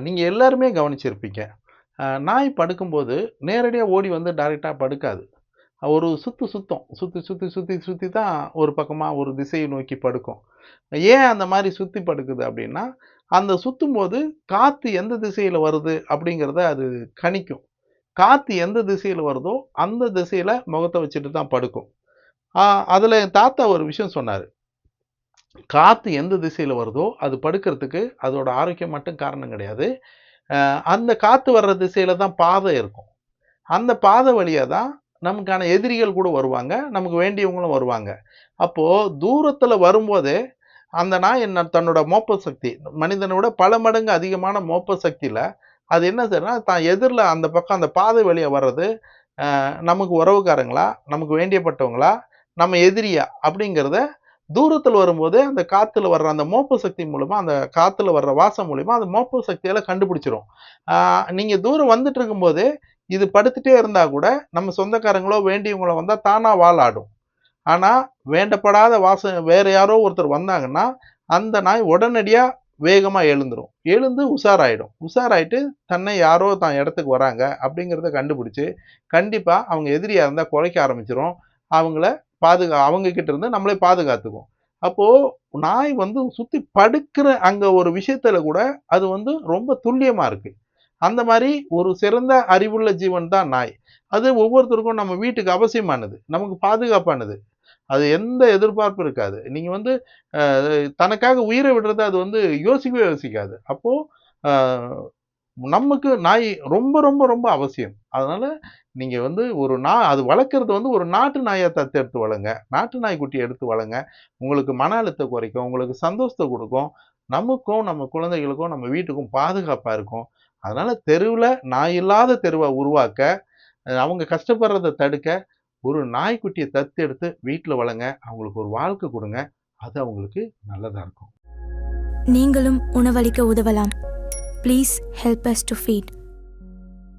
நீங்கள் எல்லாருமே கவனிச்சிருப்பீங்க. நாய் படுக்கும்போது நேரடியா ஓடி வந்து டைரக்ட்டா படுக்காது. ஒரு சுத்தும். சுத்தி தான் ஒரு பக்கமா ஒரு திசையை நோக்கி படுக்கும். ஏன் அந்த மாரி சுத்தி படுக்குது அப்டின்னா, அந்த சுத்தும்போது காத்து எந்த திசையில வருது அப்படிங்கிறத அது கணிக்கும். காத்து எந்த திசையில வருதோ, அந்த திசையில முகத்த வச்சுட்டு தான் படுக்கும். ஆ அதுல என் தாத்தா ஒரு விஷயம் சொன்னாரு. காத்து எந்த திசையில வருதோ, அது படுக்கிறதுக்கு அதோட ஆரோக்கியம் மட்டும் காரணம் கிடையாது. அந்த காத்து வர்ற திசையில தான் பாதை இருக்கும். அந்த பாதை வழியா தான் நமக்கான எதிரிகள் கூட வருவாங்க. நமக்கு வேண்டியவங்களும் வருவாங்க. அப்போ தூரத்துல வரும்போதே, அந்த நாய் என்ன தன்னோட மோப்ப சக்தி, மனிதனை விட பல மடங்கு அதிகமான மோப்ப சக்தியில, அது என்ன செய்யும்னா, தான் எதிர்ல அந்த பக்கம் அந்த பாதை வழியா வர்றது, நமக்கு உறவுக்காரங்களா, நமக்கு வேண்டியப்பட்டவங்களா, நம்ம எதிரியா அப்படிங்கிறத தூரத்துல வரும்போதே அந்த காத்துல வர்ற அந்த மோப்ப சக்தி மூலமா, அந்த காத்துல வர்ற வாசம் மூலியமா அந்த மோப்ப சக்தியால கண்டுபிடிச்சிரும். ஆ நீங்க தூரம் வந்துட்டு இருக்கும்போதே, இது படுத்துட்டே இருந்தா கூட, நம்ம சொந்தக்காரங்களோ, வேண்டியவங்களோ வந்தா தானா வாலாடும். ஆனா, வேண்டப்படாத வாசம் வேற யாரோ ஒருத்தர் வந்தாங்கன்னா, அந்த நாய் உடனடியா வேகமா எழுந்துரும். எழுந்து உஷாராயிடும். உஷாராயிட்டு தன்னை யாரோ தான் இடத்துக்கு வராங்க அப்படிங்கிறத கண்டுபிடிச்சு, கண்டிப்பா அவங்க எதிரியா இருந்தா குலைக்க ஆரம்பிச்சுரும். அவங்கள அவங்க கிட்ட இருந்து நம்மளை பாதுகாத்துக்கும். அப்போ நாய் வந்து சுத்தி படுக்கிற அங்க ஒரு விஷயத்துல கூட அது வந்து ரொம்ப துல்லியமா இருக்கு. அந்த மாரி ஒரு சிறந்த அறிவுள்ள ஜீவன் தான் நாய். அது ஒவ்வொருத்தருக்கும் நம்ம வீட்டுக்கு அவசியமானது. நமக்கு பாதுகாப்பானது. அது எந்த எதிர்பார்ப்பும் இருக்காது. நீங்க வந்து அ தனக்காக உயிர விடுறத அது வந்து யோசிக்கவே யோசிக்காது. அப்போ அ நமக்கு நாய் ரொம்ப, ரொம்ப, ரொம்ப அவசியம். அதனால நீங்க வந்து ஒரு அது வளர்க்கறது வந்து ஒரு நாட்டு நாயா தத்தெடுத்து வளங்க. நாட்டு நாய்க்குட்டிய எடுத்து வளங்க. உங்களுக்கு மன அழுத்தம் குறைக்கும். உங்களுக்கு சந்தோஷத்த குடுக்கும். நமக்கும், நம்ம குழந்தைகளுக்கும், நம்ம வீட்டுக்கும் பாதுகாப்பா இருக்கும். அதனால தெருவுல நாய் இல்லாத தெருவ உருவாக்க, அவங்க கஷ்டப்படுறத தடுக்க, ஒரு நாய்க்குட்டிய தத்தெடுத்து வீட்ல வளங்க. அவங்களுக்கு ஒரு வாழ்க்கை குடுங்க. அது அவங்களுக்கு நல்லதா இருக்கும். நீங்களும் உணவளிக்க உதவலாம். Please help us to feet.